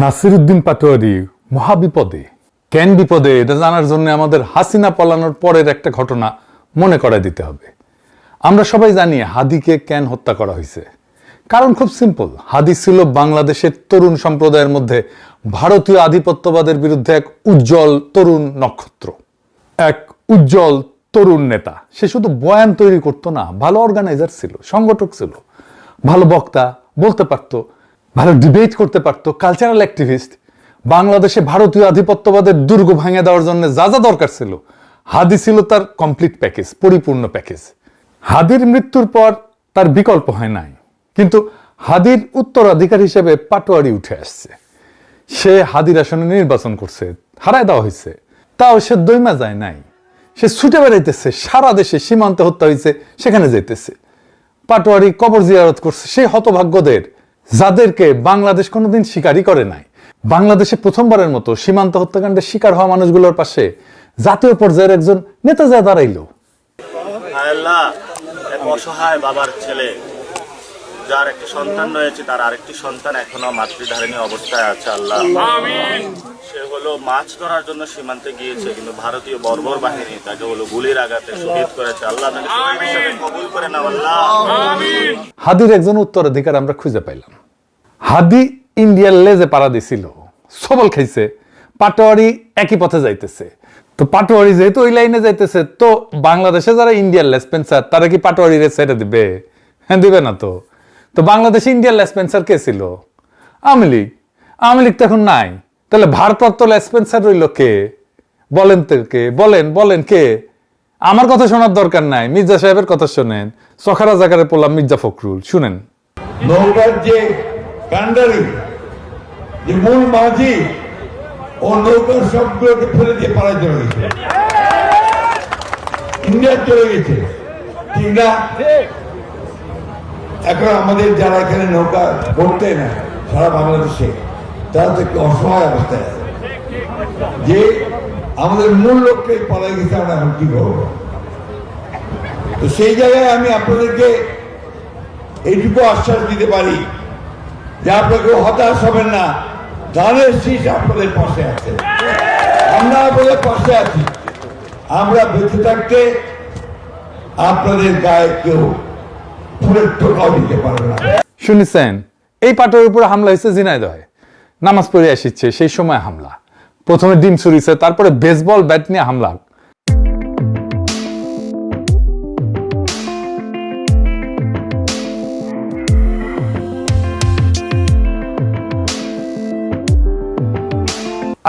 নাসিরউদ্দিন পাটোয়ারি মহাবিপদে। কেন বিপদে এটা জানার জন্য আমাদের হাসিনা পলানোর পরের একটা ঘটনা মনে করায় দিতে হবে। আমরা সবাই জানি হাদিকে কেন হত্যা করা হয়েছে। কারণ খুব সিম্পল, হাদি ছিল বাংলাদেশের তরুণ সম্প্রদায়ের মধ্যে ভারতীয় আধিপত্যবাদের বিরুদ্ধে এক উজ্জ্বল তরুণ নক্ষত্র, এক উজ্জ্বল তরুণ নেতা। সে শুধু বয়ান তৈরি করতো না, ভালো অর্গানাইজার ছিল, সংগঠক ছিল, ভালো বক্তা, বলতে পারতো, ভালো ডিবেট করতে পারতো, কালচারাল অ্যাক্টিভিস্ট। বাংলাদেশে ভারতীয় আধিপত্যবাদের দুর্গ ভাঙে দেওয়ার জন্য যা যা দরকার ছিল, হাদি ছিল তার কমপ্লিট প্যাকেজ, পরিপূর্ণ প্যাকেজ। হাদির মৃত্যুর পর তার বিকল্প হয় নাই, কিন্তু হাদির উত্তরাধিকার হিসেবে পাটোয়ারি উঠে আসছে। সে হাদির আসনে নির্বাচন করছে, হারায় দেওয়া হয়েছে, তাও সে দৈমা যায় নাই। সে ছুটে বেড়াইতেছে, সারা দেশে সীমান্তে হত্যা হয়েছে সেখানে যাইতেছে। পাটোয়ারি কবর জিয়ারত করছে সেই হতভাগ্যদের, যাদেরকে বাংলাদেশ কোনোদিন স্বীকারই করে নাই। বাংলাদেশে প্রথমবারের মতো সীমান্ত হত্যাকাণ্ডের শিকার হওয়া মানুষগুলোর পাশে জাতীয় পর্যায়ের একজন নেতা যা দাঁড়াইলো। আল্লাহ, এক অসহায় বাবার ছেলে, যার একটি সন্তান রয়েছে, তার আরেকটি সন্তান এখনো মাতৃধারিণী অবস্থায় আছে। আল্লাহ, সে হলো মাছ ধরার জন্য সীমান্তে গিয়েছে, কিন্তু ভারতীয় বর্বর বাহিনী তাকে হলো গুলির আঘাতে শহীদ করেছে। আল্লাহ তাকে শহীদ হিসেবে কবুল করে নাও। আল্লাহ, হাদির একজন উত্তরাধিকার আমরা খুঁজে পাইলাম। হাদি ইন্ডিয়ার লেজে পাড়া দিছিল, সবল খাইছে। পাটোয়ারি একই পথে যাইতেছে। তো পাটোয়ারি যেহেতু ওই লাইনে যাইতেছে, তো বাংলাদেশে যারা ইন্ডিয়ার লেসপেন্সার তারা কি পাটোয়ারিরে ছেড়ে দিবে? হ্যাঁ, দিবে না। তো বাংলাদেশে ইন্ডিয়ার লেসপেন্সার কে ছিল? আওয়ামী লীগ। আওয়ামী লীগ তো এখন নাই, তাহলে ভারপ্রাপ্ত লেসপেন্সার রইল কে? বলেন তো কে? বলেন কে? আমার কথা শোনার দরকার নাই, মির্জা সাহেবের কথা শোনেন। সখারা জাকারে পড়লাম মির্জা ফখরুল, শুনেন। নৌকার যে কান্ডারি, যে মূল মাঝি, ও নৌকার সবগুলোকে ফেলে দিয়ে পাড়ায় চলে গেছে, ইন্ডিয়া চলে গেছে, ঠিক না? এখন আমাদের যারা এখানে নৌকা পড়তে না সারা বাংলাদেশে, তারা তো একটু অসহায় অবস্থায় আছে, যে আমাদের মূল লক্ষ্যে পালাই গেছে, আমরা এখন কি করবো? তো সেই জায়গায় আমি আপনাদেরকে এইটুকু আশ্বাস দিতে পারি যে আপনাকে হতাশ হবেন না, ধানের শীষ আপনাদের পাশে আছে, আমরা আপনাদের পাশে আছি। আমরা বেঁচে থাকতে আপনাদের গায়ে কেউ ফুলের টোকাও দিতে পারবে না। শুনেছেন, এই পাটোয়ারির উপরে হামলা হয়েছে ঝিনাইদহে। নামাজ পড়ে আসছে সেই সময় হামলা। প্রথমে ডিম ছুরিছে, তারপরে বেসবল ব্যাট নিয়ে হামলা।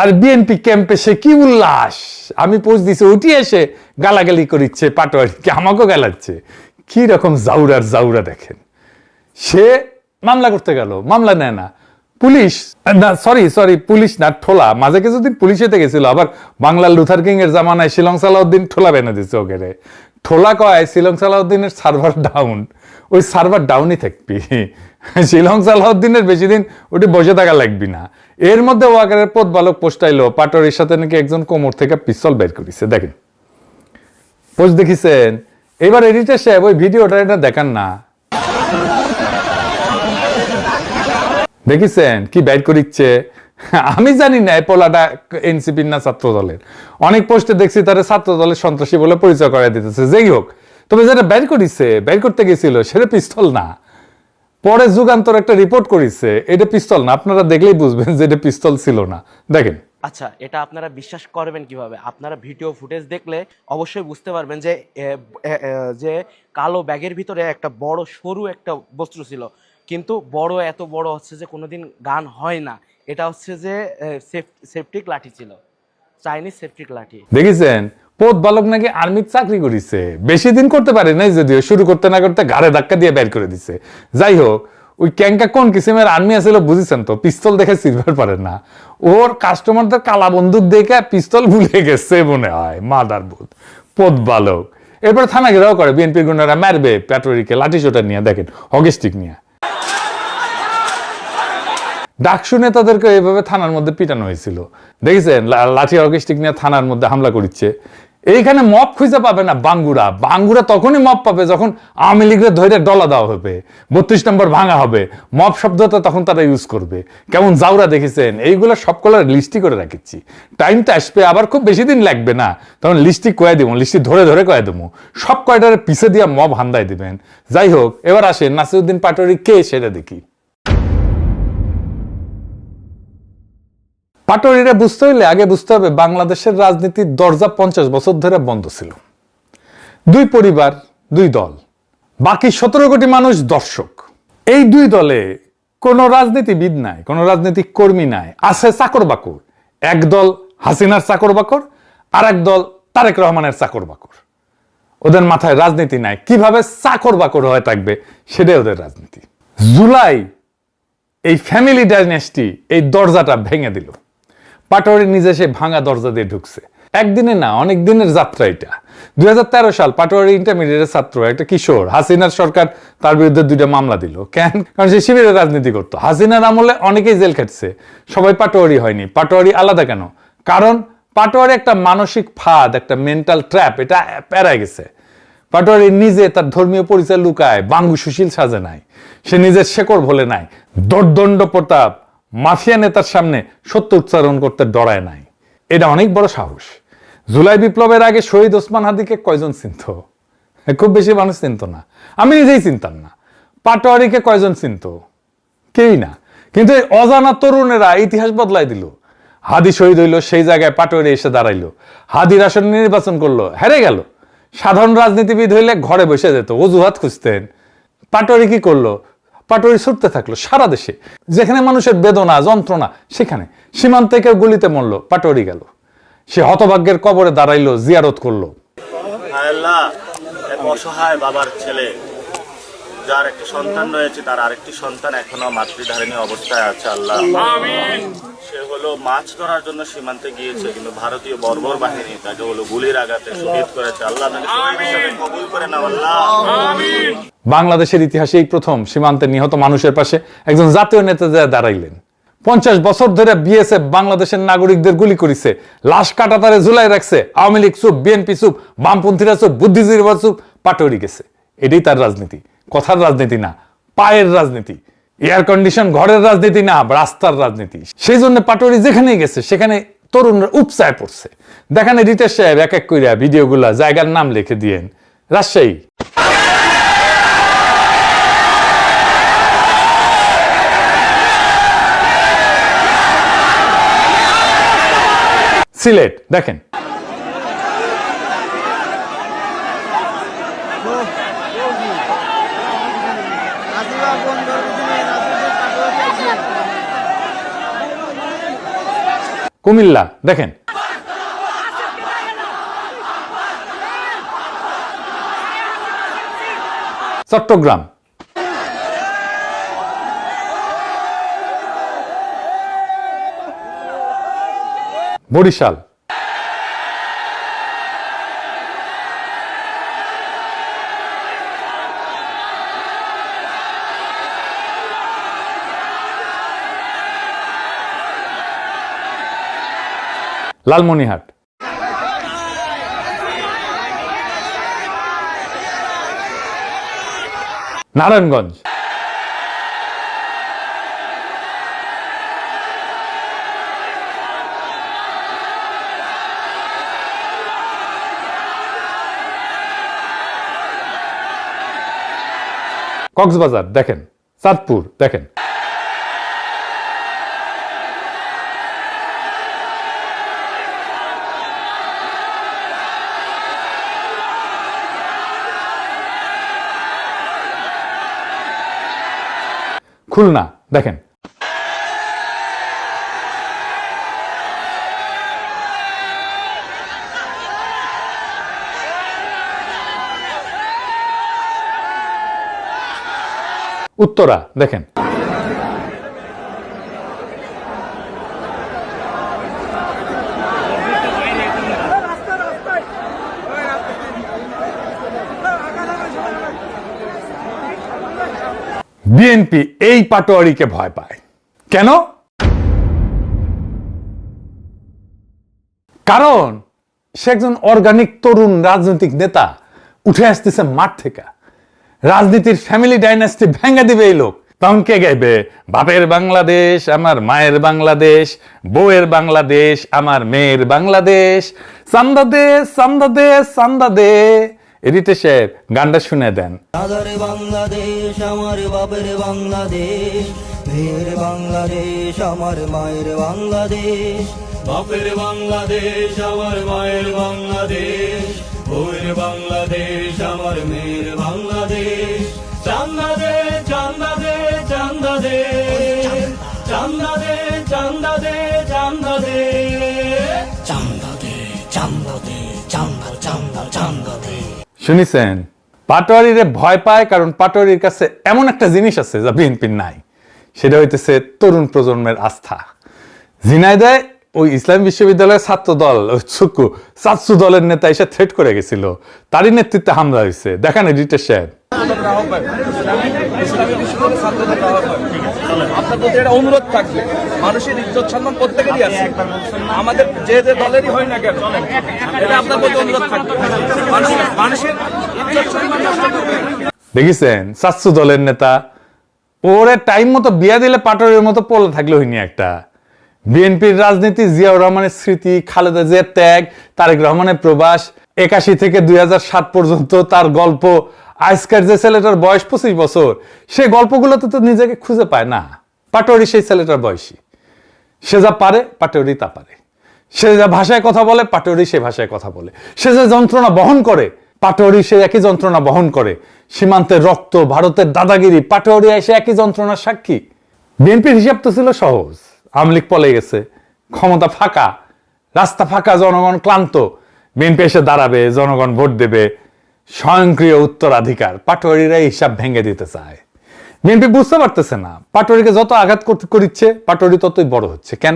আর বিএনপি ক্যাম্পে সে কি উল্লাস! আমি পোস্ট দিছি, উঠি এসে গালাগালি করিচ্ছে পাটোয়ারিকে, আমাকেও গালাচ্ছে। কি রকম জাউরা দেখেন। সে মামলা করতে গেল, মামলা নেয় না। পুলিশ না, সরি পুলিশ না, ঠোলা। মাঝে কিছুদিন পুলিশেতে গেছিল, আবার বাংলার লুথার কিং এর জামানায় শিলং সালাউদ্দিন ঠোলা বেনে দিচ্ছে ওকে। ঠোলা কয় শিলং সালাউদ্দিনের সার্ভার ডাউন, ওই সার্ভার ডাউনই থাকবি। শিলং সালাউদ্দিনের বেশি দিন ওটি বসে থাকা লাগবি না। এর মধ্যে ওয়াকারের পথ বালক পোস্টাইলো পাটোয়ারির সাথে নাকি একজন কোমর থেকে পিস্তল বের করেছে। দেখেন পোস্ট দেখিছেন? এবার এডিটর সাহেব ওই ভিডিওটা এটা দেখান না, দেখিছেন কি বের করিচ্ছে? আমি জানি না এই পোলাটা এনসিপির না ছাত্র দলের। অনেক পোস্টে দেখছি তারা ছাত্র দলের সন্ত্রাসী বলে পরিচয় করাই দিতেছে। যেই হোক, তবে যেটা বের করিছে, বের করতে গেছিল সেটা পিস্তল না। পরে যুগান্তর একটা রিপোর্ট করিছে এটা পিস্তল না। আপনারা দেখলেই বুঝবেন যে এটা পিস্তল ছিল না। দেখেন। আচ্ছা, এটা আপনারা বিশ্বাস করবেন কিভাবে? আপনারা ভিডিও ফুটেজ দেখলে অবশ্যই বুঝতে পারবেন যে যে কালো ব্যাগের ভিতরে একটা বড় সরু একটা বস্তু ছিল, কিন্তু এত বড় হচ্ছে যে কোনোদিন গান হয় না। এটা হচ্ছে যে সেফটিক লাঠি ছিল, চাইনিজ সেফটিক লাঠি। দেখেছেন, পথ বালক নাকি আর্মির চাকরি করিছে, বেশি দিন করতে পারে নাই, যদিও শুরু করতে না করতে ঘাড়ে ধাক্কা দিয়ে বের করে দিছে। যাই হোক, ওই ক্যাঙ্কা কোন কিসিমের আর্মি আছিল বুঝেছেন তো? পিস্তল দেখে সিলভার পারে না। ওর কাস্টমারদের কালা বন্দুক দেখে পিস্তল ভুলে গেছে মনে হয়। মাদার বোধ পথ বালক। এরপর থানা ঘেরাও করে, বিএনপির গুন্ডারা মারবে পাটোয়ারিকে লাঠি সোটা নিয়ে, দেখেন হকিস্টিক নিয়ে। ডাকসু নেতাদেরকে এইভাবে থানার মধ্যে পিটানো হয়েছিল, দেখেছেন? লাঠি হকিস্টিক নিয়ে থানার মধ্যে হামলা করিচ্ছে। এইখানে মব খুঁজে পাবে না বাঙ্গুরা। বাঙ্গুরা তখনই মব পাবে যখন আওয়ামী লীগের ধরে ডলা দেওয়া হবে, 32 নম্বর ভাঙা হবে, মব শব্দটা তখন তারা ইউজ করবে। কেমন জাউরা দেখেছেন? এইগুলো সবগুলোর লিস্টি করে রাখেছি, টাইম তো আসবে, আবার খুব বেশি দিন লাগবে না, তখন লিস্টি কয়ে দেবো, লিস্টি ধরে ধরে কয়ে দেবো, সব কয়টার পিছে দিয়ে মব হান্দায় দিবেন। যাই হোক, এবার আসেন নাসিরউদ্দিন পাটোয়ারি কে সেটা দেখি। পাটোয়ারিরা বুঝতে হইলে আগে বুঝতে হবে বাংলাদেশের রাজনীতির দরজা 50 বছর ধরে বন্ধ ছিল। দুই পরিবার, দুই দল, বাকি 17 কোটি মানুষ দর্শক। এই দুই দলে কোনো রাজনীতিবিদ নাই, কোনো রাজনৈতিক কর্মী নাই, আছে চাকর বাকর। এক দল হাসিনার চাকর বাকর, আর এক দল তারেক রহমানের চাকর বাকর। ওদের মাথায় রাজনীতি নাই, কিভাবে চাকর বাকর হয়ে থাকবে সেটাই ওদের রাজনীতি। জুলাই এই ফ্যামিলি ডাইনেস্টি এই দরজাটা ভেঙে দিল। পাটোয়ারি নিজে সে ভাঙা দরজা দিয়ে ঢুকছে। একদিনে না, অনেক দিনের যাত্রা এটা। 2013 সাল পাটোয়ারি ইন্টারমিডিয়েটের ছাত্র, একটা কিশোর, হাসিনার সরকার তার বিরুদ্ধে 2টা মামলা দিল। কেন? কারণ সে শিবিরের রাজনীতি করতো। হাসিনার আমলে অনেকেই জেল খাটছে, সবাই পাটোয়ারি হয়নি। পাটোয়ারি আলাদা কেন? কারণ পাটোয়ারি একটা মানসিক ফাঁদ, একটা মেন্টাল ট্র্যাপ, এটা পেরায় গেছে। পাটোয়ারি নিজে তার ধর্মীয় পরিচয় লুকায়, বাঙ্গু সুশীল সাজে নাই, সে নিজের শেকড় ভোলে নাই, দর্দণ্ড প্রতাপ মাফিয়া নেতার সামনে সত্য উচ্চারণ করতে ডরায় নাই। এটা অনেক বড় সাহস। জুলাই বিপ্লবের আগে শহীদ ওসমান হাদিকে কয়জন চিনত? খুব বেশি মানুষ চিনত না, আমি নিজেই চিনতাম না। পাটোয়ারিকে কয়জন চিনত? কেউই না। কিন্তু এই অজানা তরুণেরা ইতিহাস বদলাই দিল। হাদি শহীদ হইল, সেই জায়গায় পাটোয়ারি এসে দাঁড়াইলো, হাদির আসন নির্বাচন করলো, হেরে গেল। সাধারণ রাজনীতিবিদ হইলে ঘরে বসে যেত, অজুহাত খুঁজতেন। পাটোয়ারি কি করলো? পাটোয়ারি ছুটতে থাকলো সারা দেশে, যেখানে মানুষের বেদনা যন্ত্রণা, সেখানে। সীমান্তে কেউ গুলিতে মরলো, পাটোয়ারি গেল। সে হতভাগ্যের কবরে দাঁড়াইলো, জিয়ারত করলো। আল্লাহ, এক অসহায় বাবার ছেলে, যার একটি সন্তান রয়েছে, তার আরেকটি সন্তান এখনো মাতৃধারিণী অবস্থায় আছে। আল্লাহ, সে হলো মাছ ধরার জন্য সীমান্তে গিয়েছে, কিন্তু ভারতীয় বর্বর বাহিনী তাকে হলো গুলির আঘাতে শহীদ করেছে। আল্লাহ তাকে শহীদ হিসেবে কবুল করে নাও। আল্লাহ, বাংলাদেশের ইতিহাসে এই প্রথম সীমান্তে নিহত মানুষের পাশে একজন জাতীয় নেতা দাঁড়াইলেন। 50 বছর ধরে বিএসএফ বাংলাদেশের নাগরিকদের গুলি করেছে, লাশ কাটাতারে ঝুলাই রাখছে। আওয়ামী লীগ চুপ, বিএনপি চুপ, বামপন্থীরা চুপ, বুদ্ধিজীবীরা চুপ, পাটোয়ারি গেছে। এটাই তার রাজনীতি, কথার রাজনীতি না, পায়ের রাজনীতি। এয়ার কন্ডিশন ঘরের রাজনীতি না, রাস্তার রাজনীতি। সেই জন্য পাটোয়ারি যেখানেই গেছে সেখানে তরুণরা উপচায় পড়ছে। দেখেন রিতেশ সাহেব এক এক কইরা ভিডিওগুলা জায়গার নাম লিখে দিয়েন। রাজশাহী, সিলেট, দেখেন কুমিল্লা, দেখেন চট্টগ্রাম, বরিশাল, লালমনিরহাট, নারায়ণগঞ্জ, কক্সবাজার, দেখেন চাঁদপুর, দেখেন খুলনা, দেখেন উত্তরা, দেখেন বিএনপি এই পাটোয়ারিকে ভয় পায় কেন? কারণ সে একজন অর্গানিক তরুণ রাজনৈতিক নেতা, উঠে আসতেছে মাঠ থেকে। রাজনীতির ফ্যামিলি ডাইনাস্টি ভেঙে দিবে এই লোক। তখন কে গাইবে? বাপের বাংলাদেশ আমার মায়ের বাংলাদেশ, বউয়ের বাংলাদেশ আমার মেয়ের বাংলাদেশ, চান্দা দে চান্দা দে চান্দা দে। এডিটে সাহেব গানটা শুনে দেন। দাদার বাংলাদেশ আমার বাপের বাংলাদেশ, মেয়ের বাংলাদেশ আমার মায়ের বাংলাদেশ, বাপের বাংলাদেশ আমার মায়ের বাংলাদেশ, বউয়ের বাংলাদেশ আমার মেয়ের বাংলাদেশ। চান্দা দে চান্দা দে চান্দা দে চান্দা দে চান্দা দে চান্দা দে চান্দা দে চান্দা দে চান্দা চান্দা চান্দা দে। শুনিছেন? পাটোয়ারিরে ভয় পায় কারণ পাটোয়ারির কাছে এমন একটা জিনিস আছে যা বিএনপির নাই, সেটা হইতেছে তরুণ প্রজন্মের আস্থা। ঝিনাইদহে ওই ইসলাম বিশ্ববিদ্যালয়ের ছাত্র দল ছাত্র দলের নেতা এসে থ্রেট করে গেছিল, তারই নেতৃত্বে হামলা হয়েছে। দেখেন এডিটর সাহেব। আপনার প্রতি একটা অনুরোধ থাকবে, মানুষের ইজ্জত সম্মান প্রত্যেকেরই আছে, আমাদের যে যে দলেরই হয় না কেন, এটা আপনার প্রতি অনুরোধ থাকবে। মানুষের ইজ্জত সম্মান নষ্ট করবে। দেখেছেন ছাত্র দলের নেতা, ওরে টাইম মতো বিয়া দিলে পাটোয়ারির মতো পড়ে থাকলে হইনি একটা। বিএনপির রাজনীতি, জিয়াউর রহমানের স্মৃতি, খালেদা জিয়ার ত্যাগ, তারেক রহমানের প্রবাস, 81 থেকে 2007 পর্যন্ত তার গল্প। আজকের যে ছেলেটার বয়স 25 বছর, সে গল্পগুলোতে তো নিজেকে খুঁজে পায় না। পাটোয়ারি সেই ছেলেটার বয়সী, সে যা পারে পাটোয়ারি তা পারে, সে যা ভাষায় কথা বলে পাটোয়ারি সে ভাষায় কথা বলে, সে যে যন্ত্রণা বহন করে পাটোয়ারি সে একই যন্ত্রণা বহন করে। সীমান্তের রক্ত, ভারতের দাদাগিরি, পাটোয়ারি এসে একই যন্ত্রণার সাক্ষী। বিএনপির হিসাব তো ছিল সহজ, আওয়ামী লীগ পলে গেছে, ক্ষমতা ফাঁকা, রাস্তা ফাঁকা, জনগণ ক্লান্ত, বিএনপি এসে দাঁড়াবে, জনগণ ভোট দেবে, স্বয়ংক্রিয় উত্তরাধিকার। পাটোয়ারিরা হিসাব ভেঙে দিতে চায়। বিএনপি বুঝতে পারতেছে না, পাটোয়ারিকে যত আঘাত করিচ্ছে পাটোয়ারি ততই বড় হচ্ছে। কেন?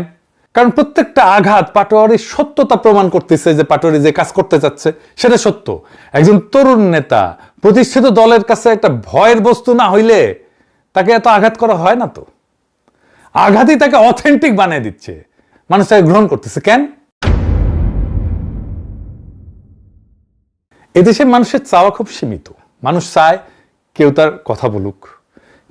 কারণ প্রত্যেকটা আঘাত পাটোয়ারির সত্যতা প্রমাণ করতেছে যে পাটোয়ারি যে কাজ করতে চাচ্ছে সেটা সত্য। একজন তরুণ নেতা প্রতিষ্ঠিত দলের কাছে একটা ভয়ের বস্তু না হইলে তাকে এত আঘাত করা হয় না। তো আঘাতই তাকে অথেন্টিক বানিয়ে দিচ্ছে, মানুষ তাকে গ্রহণ করতেছে। কেন? এদেশে মানুষের চাওয়া খুব সীমিত। মানুষ চায় কেউ তার কথা বলুক,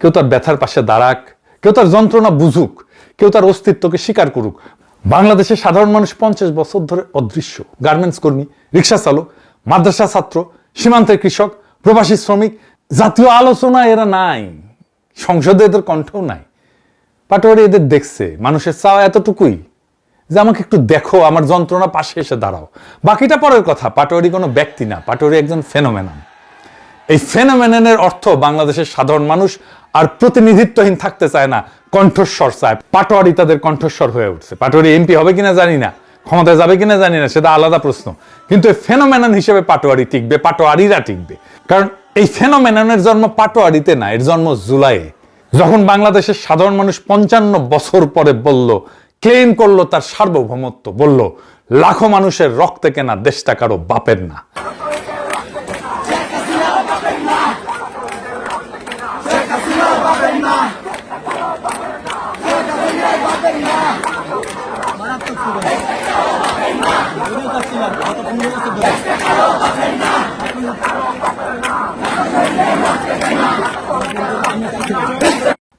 কেউ তার ব্যথার পাশে দাঁড়াক, কেউ তার যন্ত্রণা বুঝুক, কেউ তার অস্তিত্বকে স্বীকার করুক। বাংলাদেশের সাধারণ মানুষ 50 বছর ধরে অদৃশ্য। গার্মেন্টস কর্মী, রিক্সা চালক, মাদ্রাসা ছাত্র, সীমান্তের কৃষক, প্রবাসী শ্রমিক, জাতীয় আলোচনা এরা নাই, সংসদে এদের কণ্ঠও নাই। পাটোয়ারি এদের দেখছে। মানুষের চাওয়া এতটুকুই যে আমাকে একটু দেখো, আমার যন্ত্রণা পাশে এসে দাঁড়াও। বাকিটা পরের কথা। পাটোয়ারি কোনো ব্যক্তি না, পাটোয়ারি একজন ফেনোমেনন। এই ফেনোমেননের অর্থ বাংলাদেশের সাধারণ মানুষ আর প্রতিনিধিত্বহীন থাকতে চায় না, কণ্ঠস্বর চায়। পাটোয়ারি তাদের কণ্ঠস্বর হয়ে উঠছে। পাটোয়ারি এমপি হবে কিনা জানি না, ক্ষমতায় যাবে কিনা জানি না, সেটা আলাদা প্রশ্ন, কিন্তু এই ফেনোমেনন হিসেবে পাটোয়ারি টিকবে, পাটোয়ারিরা টিকবে। কারণ এই ফেনোমেননের জন্ম পাটোয়ারিতে না, এর জন্ম জুলাইয়ে, যখন বাংলাদেশের সাধারণ মানুষ 55 বছর পরে বলল, ক্লেম করলো তার সার্বভৌমত্ব, বলল লাখো মানুষের রক্তে কেনা দেশটা কারো বাপের না।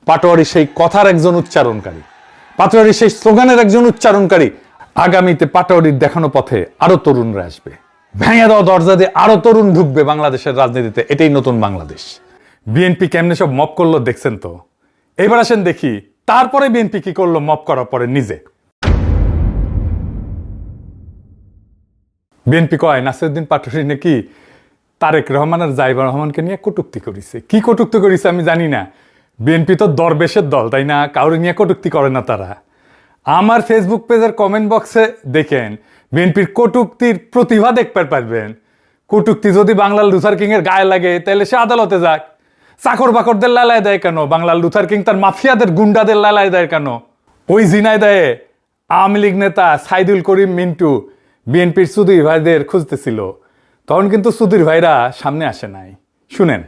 পাটোয়ারি সেই কথার একজন উচ্চারণকারী, পাটোয়ারি সেই স্লোগানের একজন উচ্চারণকারী। আগামীতে পাটোয়ারির দেখানো পথে আরো তরুণরা আসবে, ভেঙে দেওয়া দরজা দিয়ে আরো তরুণ ঢুকবে বাংলাদেশের রাজনীতিতে। এটাই নতুন বাংলাদেশ। বিএনপি কেমনে সব মপ করলো দেখছেন তো। এবার আসেন দেখি তারপরে বিএনপি কি করলো মপ করার পরে নিজে। বিএনপি কয় নাসিরউদ্দিন পাটোয়ারি নাকি তারেক রহমান আর জাইবা রহমানকে নিয়ে কটূক্তি করেছে। কি কটূক্তি করেছে আমি জানি না। বিএনপি তো দরবেশের দল, তাই না? কাউরে নিয়ে কটূক্তি করে না তারা। আমার ফেসবুক পেজের কমেন্ট বক্সে দেখেন, বিএনপির কটূক্তির প্রতিভা দেখতে পারবেন। কটূক্তি যদি বাংলার লুথার কিং এর গায়ে লাগে তাহলে সে আদালতে যাক। চাকর বাকরদের লালায় দেয় কেন? বাংলার লুথার কিং তার মাফিয়াদের গুন্ডাদের লালায় দেয় কেন? ওই ঝিনাইদহে আওয়ামী লীগ নেতা সাইদুল করিম মিন্টু বিএনপির সুধীর ভাইদের খুঁজতেছিল, তখন কিন্তু সুধীর ভাইরা সামনে আসে নাই। শুনেন।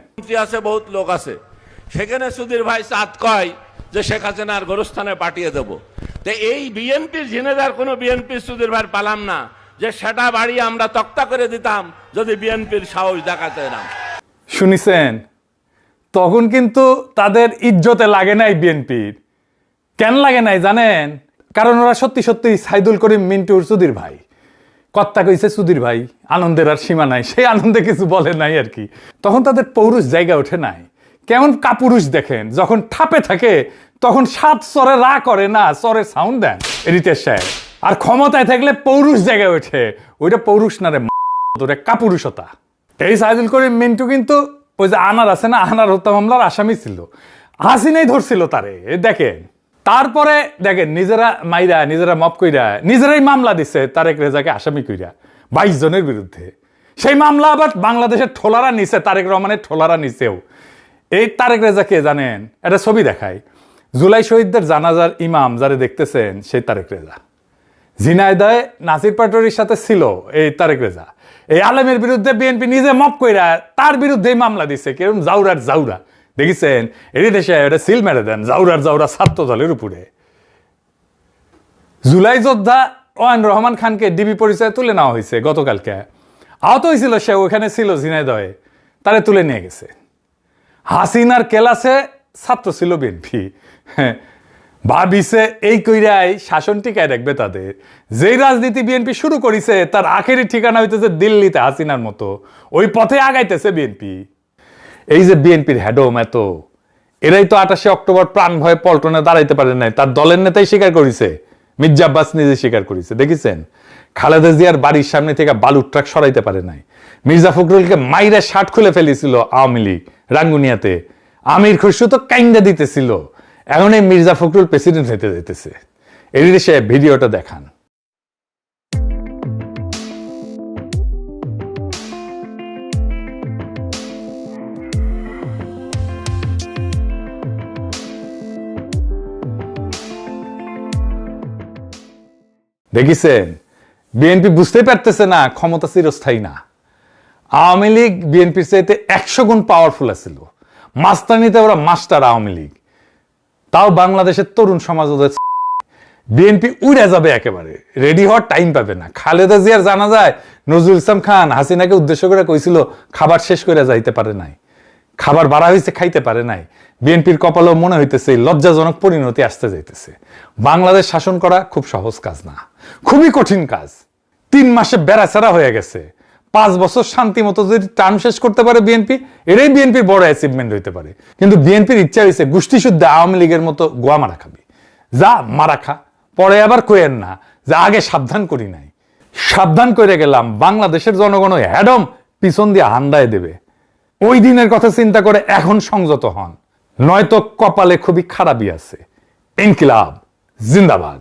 আছে বহুত লোক আছে, সেখানে সুধীর ভাই চাঁদ কয় যে শেখ হাসিনার গোরস্থানে পাঠিয়ে দেবো। তো এই বিএনপির ঝিনেদার কোনো বিএনপির সুধীর ভাই পালাম না যে সেটা বাড়িয়ে আমরা তক্তা করে দিতাম যদি বিএনপির সাহস দেখাতে না। শুনিছেন, তখন কিন্তু তাদের ইজ্জতে লাগে নাই বিএনপির। কেন লাগে নাই জানেন? কারণ ওরা সত্যি সত্যি সাইদুল করিম মিন্টুর সুধীর ভাই। কর্তা কইছে সুধীর ভাই, আনন্দের আর সীমা নাই, সেই আনন্দে কিছু বলে নাই আর কি। তখন তাদের পৌরুষ জায়গা ওঠে নাই। কেমন কাপুরুষ দেখেন, যখন ঠাপে থাকে তখন 7 চরে রা করে না, চরে সাউন্ড দেন রিতেশ সাহেব। আর ক্ষমতায় থাকলে পৌরুষ জায়গায় ওঠে, ওইটা পৌরুষ না রে, ওটা কাপুরুষতা। এই সাইদুল করিম মিন্টু কিন্তু ওই যে আনার আছে না, আনার হত্যা মামলার আসামি ছিল, হাসিনাই ধরছিল তারে। দেখেন, তারপরে দেখেন নিজেরা মাইরা, নিজেরা মপ কইরা, নিজেরাই মামলা দিচ্ছে তারেক রেজাকে আসামি কইরা 22 জনের বিরুদ্ধে। সেই মামলা আবার বাংলাদেশের ঠোলারা নিছে, তারেক রহমানের ঠোলারা নিছেও। এই তারেক রেজাকে জানেন, একটা ছবি দেখায়, জুলাই শহীদদের জানাজার ইমাম যারে দেখতেছেন সেই তারেক রেজা। ঝিনাইদহে নাসির পাটোয়ারির সাথে ছিল এই তারেক রেজা। এই আলেমের বিরুদ্ধে বিএনপি নিজে মপ কইরা তার বিরুদ্ধেই মামলা দিচ্ছে। কেরম জাউরার জাউরা দেখেছেন, এটি দেশে এটা সিল মেরে দেন জাউরার জাউরা ছাত্র দলের উপরে। জুলাই যোদ্ধা ওয়ান রহমান খানকে ডিবি পরিচয়ে তুলে নেওয়া হয়েছে গতকালকে। আহত হয়েছিল সে, ওখানে ছিল ঝিনাইদহে, তারে তুলে নিয়ে গেছে। হাসিনার কেলাসে ছাত্র ছিল বিএনপি। ভাবিছে এই কইরাই শাসন টিকায় রাখবে তাদের। যেই রাজনীতি বিএনপি শুরু করেছে তার আখেরি ঠিকানা হইতেছে দিল্লিতে হাসিনার মতো, ওই পথে আগাইতেছে বিএনপি। এই যে বিএনপির হেডম এত, এরাই তো 28 অক্টোবর প্রাণ ভয়ে পল্টনে দাঁড়াইতে পারে নাই, তার দলের নেতাই স্বীকার করেছে, মির্জা আব্বাস নিজে স্বীকার করেছে। দেখেছেন, খালেদা জিয়ার বাড়ির সামনে থেকে বালুর ট্রাক সরাইতে পারে নাই। মির্জা ফখরুলকে মাইরে শার্ট খুলে ফেলেছিল আওয়ামী লীগ রাঙ্গুনিয়াতে, আমির খসরু তো কাইন্দা দিতেছিল। এখন এই মির্জা ফখরুল প্রেসিডেন্ট হইতে যেতেছে। এই সে ভিডিওটা দেখান। দেখিছেন, বিএনপি বুঝতেই পারতেছে না ক্ষমতা চিরস্থায়ী না। আওয়ামী লীগ বিএনপির চাইতে 100 গুণ পাওয়ারফুল আছিল। মাস্তানিতে ওরা মাস্টার আওয়ামী লীগ। তাও বাংলাদেশের তরুণ সমাজ ওদের বিএনপি উড়ে যাবে একেবারে, রেডি হওয়ার টাইম পাবে না। খালেদা জিয়ার জানা যায় নজরুল ইসলাম খান হাসিনাকে উদ্দেশ্য করে কইছিল খাবার শেষ করে যাইতে পারে নাই, খাবার বাড়া হয়েছে খাইতে পারে নাই। বিএনপির কপালেও মনে হইতেছে লজ্জাজনক পরিণতি আসতে যাইতেছে। বাংলাদেশ শাসন করা খুব সহজ কাজ না, খুবই কঠিন কাজ। 3 মাসে বেড়াচেরা হয়ে গেছে। 5 বছর শান্তি মতো যদি টার্ম শেষ করতে পারে বিএনপি, এটাই বিএনপির বড় অ্যাচিভমেন্ট হইতে পারে। কিন্তু বিএনপির ইচ্ছা হয়েছে গোষ্ঠী শুদ্ধ আওয়ামী লীগের মতো গোয়া মারা খাবি। যা মারা খা, পরে আবার কইেন না যে আগে সাবধান করি নাই। সাবধান করে গেলাম, বাংলাদেশের জনগণ হ্যাডম পিছন দিয়ে হান্দায় দেবে। ওই দিনের কথা চিন্তা করে এখন সংযত হন, নয়তো কপালে খুবই খারাপই আছে। ইনকিলাব জিন্দাবাদ।